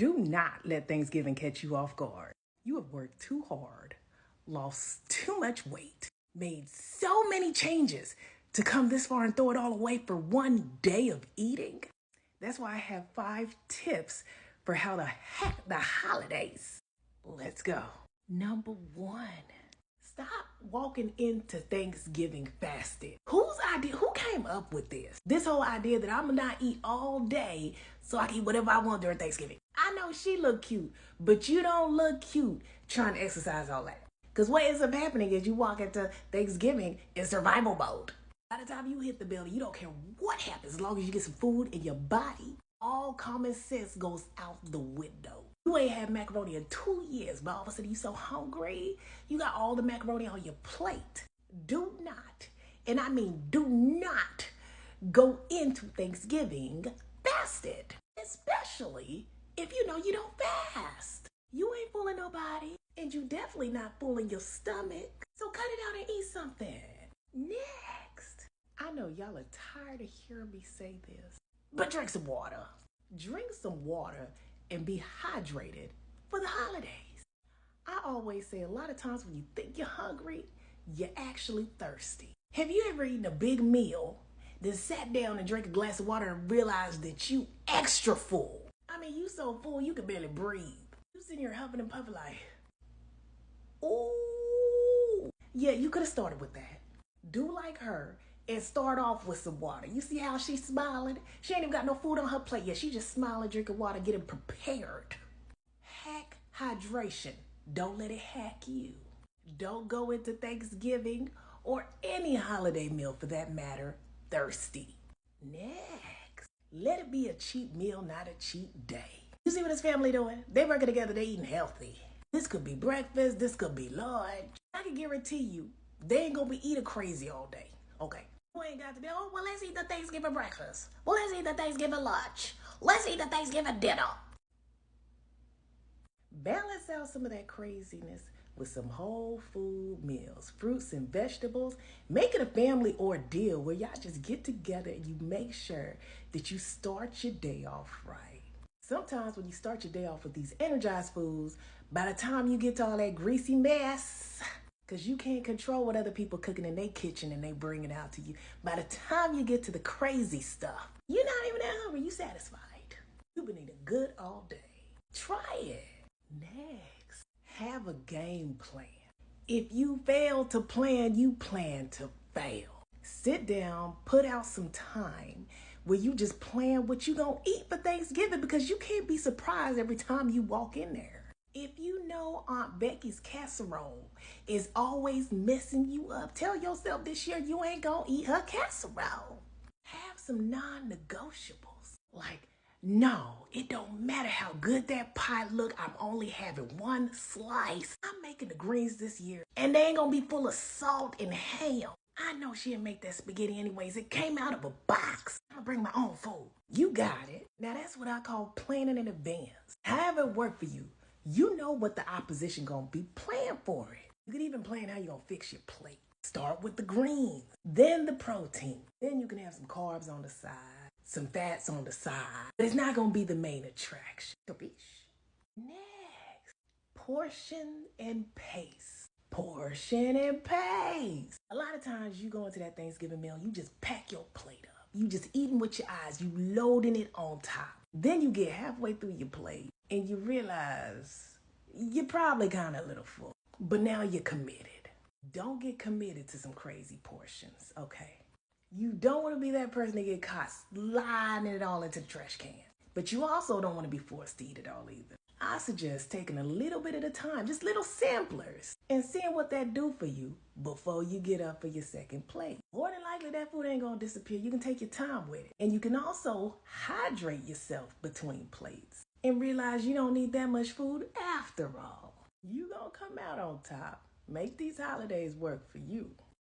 Do not let Thanksgiving catch you off guard. You have worked too hard, lost too much weight, made so many changes to come this far and throw it all away for one day of eating. That's why I have 5 tips for how to hack the holidays. Let's go. Number 1. Stop walking into Thanksgiving fasted. Whose idea? Who came up with this? This whole idea that I'm gonna not eat all day so I can eat whatever I want during Thanksgiving. I know she look cute, but you don't look cute trying to exercise all that. Because what ends up happening is you walk into Thanksgiving in survival mode. By the time you hit the building, you don't care what happens as long as you get some food in your body. All common sense goes out the window. You ain't had macaroni in 2 years, but all of a sudden you so hungry, you got all the macaroni on your plate. Do not, and I mean do not, go into Thanksgiving fasted. Especially if you know you don't fast. You ain't fooling nobody, and you definitely not fooling your stomach. So cut it out and eat something. Next, I know y'all are tired of hearing me say this, but drink some water. Drink some water and be hydrated for the holidays. I always say a lot of times when you think you're hungry, you're actually thirsty. Have you ever eaten a big meal, then sat down and drank a glass of water and realized that you extra full? I mean, you so full you can barely breathe. You sitting here huffing and puffing like, ooh. Yeah, you could have started with that. Do like her and start off with some water. You see how she's smiling? She ain't even got no food on her plate yet. She just smiling, drinking water, getting prepared. Hack hydration. Don't let it hack you. Don't go into Thanksgiving or any holiday meal for that matter thirsty. Next, let it be a cheat meal, not a cheat day. You see what this family doing? They working together, they eating healthy. This could be breakfast, this could be lunch. I can guarantee you, they ain't gonna be eating crazy all day. Okay. You ain't got to be, oh, well, let's eat the Thanksgiving breakfast. Well, let's eat the Thanksgiving lunch. Let's eat the Thanksgiving dinner. Balance out some of that craziness with some whole food meals, fruits and vegetables. Make it a family ordeal where y'all just get together and you make sure that you start your day off right. Sometimes when you start your day off with these energized foods, by the time you get to all that greasy mess, because you can't control what other people cooking in their kitchen and they bring it out to you. By the time you get to the crazy stuff, you're not even that hungry, you satisfied. You've been eating good all day. Try it. Next, have a game plan. If you fail to plan, you plan to fail. Sit down, put out some time where you just plan what you gonna eat for Thanksgiving, because you can't be surprised every time you walk in there. If you know Aunt Becky's casserole is always messing you up, tell yourself this year you ain't gonna eat her casserole. Have some non-negotiables. Like, no, it don't matter how good that pie look, I'm only having 1 slice. I'm making the greens this year, and they ain't gonna be full of salt and ham. I know she didn't make that spaghetti anyways. It came out of a box. I'm gonna bring my own food. You got it. Now that's what I call planning in advance. However it worked for you. You know what the opposition gonna be. Plan for it. You can even plan how you gonna fix your plate. Start with the greens, then the protein. Then you can have some carbs on the side, some fats on the side. But it's not gonna be the main attraction. Next, portion and pace. Portion and pace. A lot of times you go into that Thanksgiving meal, you just pack your plate up. You just eating with your eyes, you loading it on top. Then you get halfway through your plate and you realize you're probably kind of a little full, but now you're committed. Don't get committed to some crazy portions, okay? You don't want to be that person that get caught sliding it all into the trash can, but you also don't want to be forced to eat it all either. I suggest taking a little bit at a time, just little samplers, and seeing what that do for you before you get up for your second plate. More than likely, that food ain't gonna disappear. You can take your time with it. And you can also hydrate yourself between plates and realize you don't need that much food after all. You gonna come out on top. Make these holidays work for you.